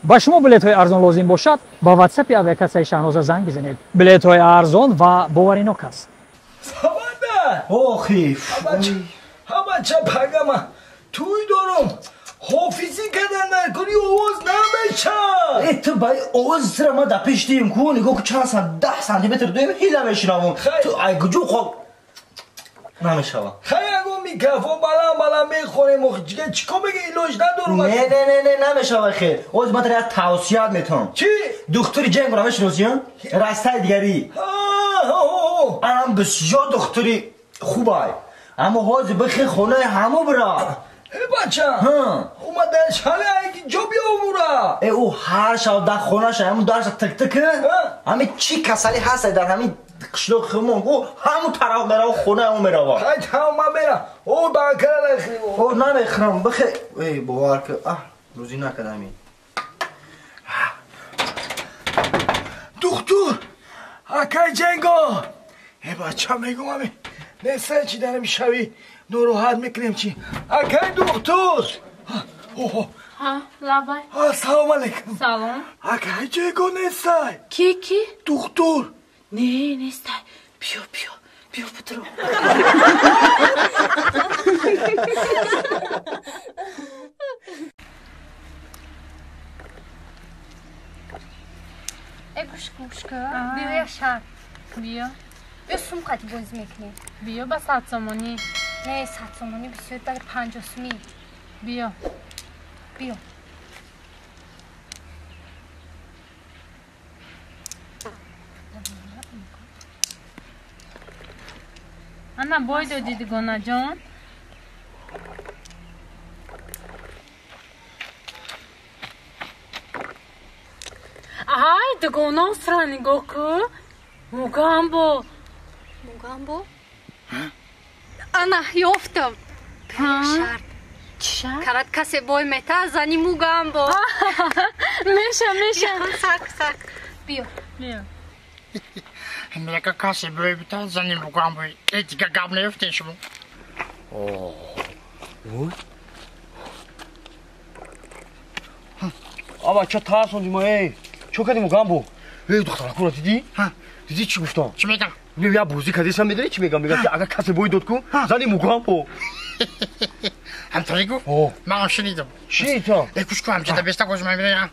با شما بلیط‌های ارزان لازم باشد با واتساپ اپلیکیشن شاهناز زنگ بزنید. بلیط‌های ارزان و باورینок است. آخی همه چه پگمه توی دارم حافظی کردن نکنی آواز نمیشه. تو بای آواز سر ما در پیش دیم کن نگاه که چند سنت 10 سانتی متر دویم هیله میشنوم تو ایگجو خواب نمیشه خیلی اگه میکرفون بلند میخوریم دیگه چیکار بگه ایلاج ندارم. نه نمیشه خیر آواز ما تر توصیه میتونم. چی؟ دکتر جنگ رو میشناسی؟ راسته دیگری الان بسیار دکتری خوبه اما حاضر بخیر خونه همه برا بچه اومدنش حالا اینکه جا بیامورا او هر شب در خونه شد همون درش تک تکه همه چی کسلی هست در همین قشلو خمون او همون طرف میره و خونه همون میره با خیلی تمام من میرم او بانکره نخیرم او نمیخرم بخیر ای باور که روزی نکد همین دکتر اکای جنگا ای بچه میگم همین نسته چی دارم شوی نروحت میکنیم چی اکای دکتر ها لابای سلام علیکم. سلام اکای جنگا نسته کی دکتر نه نیسته بیا بطرو ای گوشکا بیا شرط بیا سومقتی بازی میکنی بیا با 100 تومانی نه 100 تومانی بسیار برای 50 تومانی بیا انا بای دادی دیگونه جان ای دیگونه سرا نگاه که موگامبو انا یافتم شرط چی کرد کسی بای میته زنی موگامبو میشه سرک بیا میگه کسی بای بیتا زنی موگامبو ای دیگه گاب نیفتین شما آبا چه ترسوندی ما چو کردی موگامبو دختر اکو را دیدی؟ دیدی چی گفتم؟ چی میگم؟ یه بوزی کردیش هم میدونی چی میگم که اگر کسی بوی داد کن زنی موگامبو همطوری گفت؟ من شنیدم شنیدم ای کشکو همچه دبسته گوش میبینم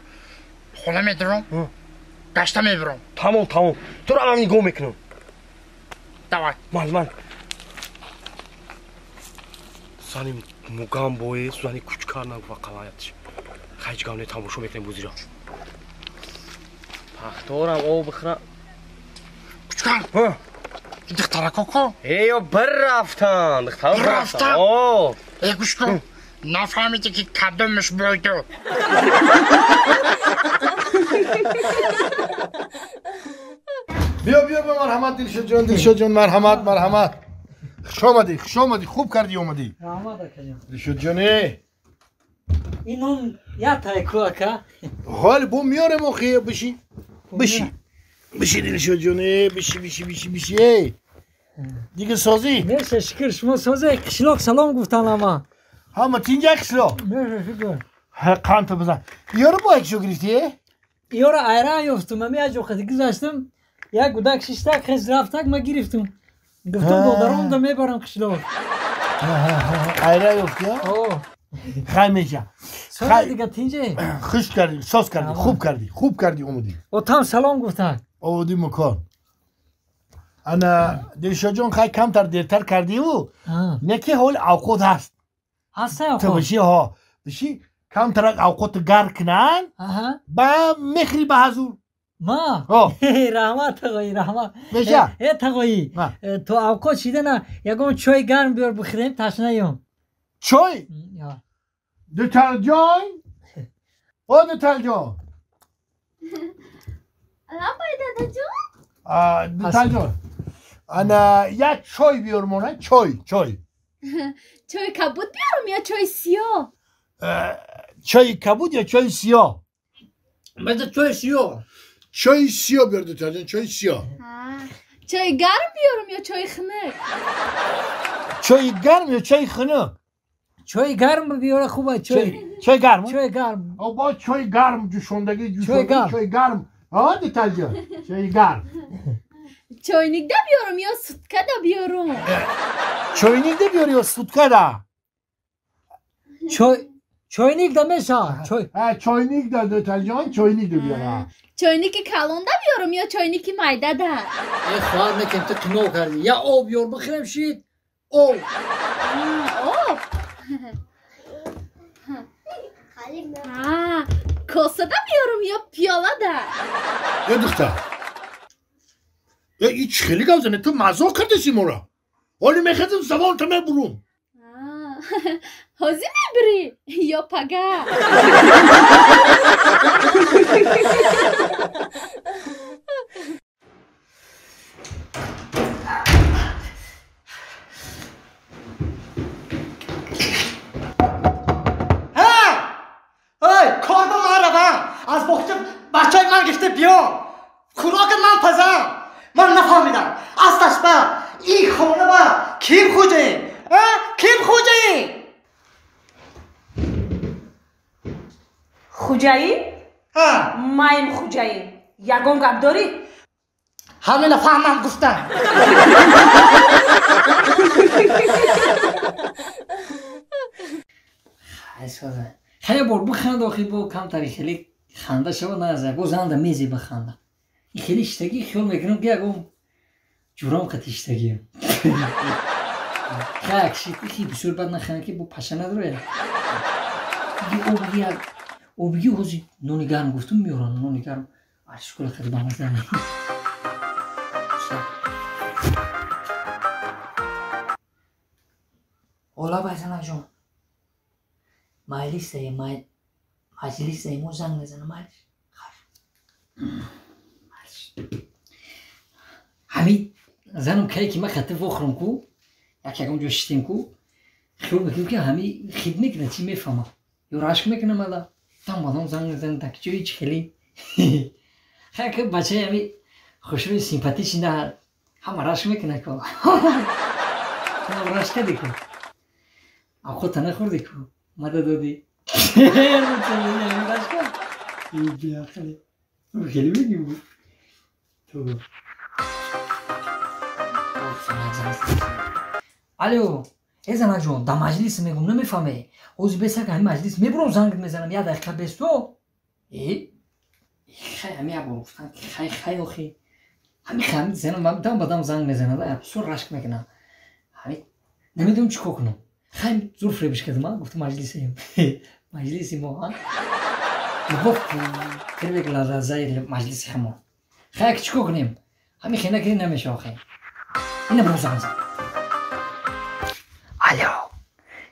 خونه میدرم گشته میبرم تمام تو رو الان نگاه میکنم دوای من زنی موگامبوی زنی کوچکار نگو و قلایتش خیلی گونه تماشا میکنیم بوزی را پختارم او بخرم کچکان دختره کوکو ایو بر رفتن ای کشکو نفهمیدی که کدومش بایدو بیا به مرحمت دلشد جان مرحمت خوش آمدی خوب کردی اومدی دلشد جانه اینون یا تایکو که حال بو میارم آخه بشی دلشد جانه بشی دیگه سازی مرسی شکر شما سازی قشلاق سلام گفتن اما همه تینجا قشلاق مرسی شکر قانت بزن یارو با اکشو گرفتی یارو ایران یافتم من از وقتی گذاشتم یک گودک شیشتک خیز رفتک ما گرفتم گفتم دادرام دا میبرم قشلاق ایران یافتی خیلی میشه سازی دیگه تینجا خوش کردی ساز کردی خوب کردی اومدی و تام سلام گفتن اومدی مکان انا دلشاد جان خیلی کمتر دیرتر کردی و نکی حال اوقات هست تو بشی کمتر اوقات گر کنن با مخری به حضور ما رحمت آقایی رحمت بشه تقایی تو اوقات شیده نه یکم چای گرم بیار بخوریم تشنه ایم چای دتر جان دتر جان دتر جان انا یک چای بیار مونه چای چای کبود بیارم یا چای سیاه چای کبود یا چای سیاه بده چای سیاه بیار دتر جان چای سیاه چای گرم بیارم یا چای خنک چای گرم یا چای خنک چای گرم بیاره خوبه چای گرم چای گرم او با چای گرم جوشوندگی چای گرم ها دیتال جان چای گرم چاینیک ده بیارم یا سودکه ده بیارم چاینیک ده بیاری یا سودکه ده چاینیک ده میشه چاینیک ده دیتال جان چاینیک ده بیاره چاینیک کلون ده بیارم یا چاینیک مایده ده ای خواهر نکن تو قناع کردی یا آب بیار بخیرم شید آب آب کاسه ده بیارم یا پیاله ده یا دختر یا ایچ خیلی گوزنه تو مزاق کردشی مورا ولی میخواستم زبان تا میبروم هازی میبری یا پگه کار با من روم از وقت بچه من گفته بیا خوراک من پزم من نفهمیدم اصلش با این خونه با کیم خوجه کیم خوجه خوجایی؟ مایم خوجایی یگون گپ داری؟ همه نفهمم گفتم خیلی بار بخند آخی با کم تاری خیلی خنده شو نازه با زنده میزی بخنده این خیلی اشتگی خیال میکنم که اگم جورام خط اشتگیم خیلی اکشی خیلی بسیار بد نخنده که با پشه نداره او بگی حوزی نونی گرم گفتم میوران نونی گرم شکل خیلی بامزه نیم اولا بایزن جون مجلس مو زنگ نزنه مجلس همین زنم که ما خطه بخورم کو یکی اگه اونجا شتیم کو خیال بکنم که همین خید میکنه چی میفهمم یا رشک میکنه مالا تام بادم زنگ نزنه تک جوی چی خیلی خیلی که بچه همین خوشروی سیمپاتیش نه همه رشک میکنه که همه رشک کردی که او خود تنه خوردی که مدد دادی خیلی بگیم بود الو ای زنه جون در مجلس میگم نمیفهمه اوز بسه که همین مجلس میبرم زنگ میزنم یه دقیقه بستو خیلی همین ابو گفتن خیلی آخی همین زنم بدم زنگ میزنم بسیار رشک میکنم همین نمیدونم چی کنم خیلی زور فریبش کردم گفتم مجلسی ما ها گفت خیلی بگل رضای مجلسی همون خیلی چی کنیم همین خیلی نکری نمیشه آخه اینه برو زنگ الو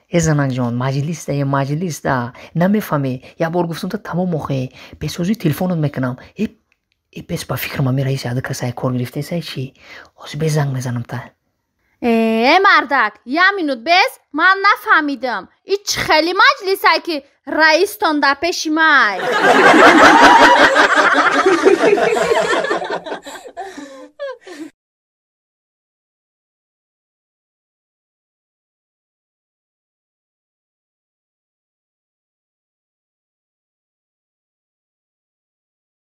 ای زنک جان مجلس ده نمیفهمی یا بار گفتم تو تمام موقع بسوزی تلفونت میکنم ای بس با فکر ما میره یاده کسای کار گرفته سای چی از به زنگ میزنم تا مردک یه مینوت بس من نفهمیدم ایچ خیلی مجلس های که رئیس تان در پیش مای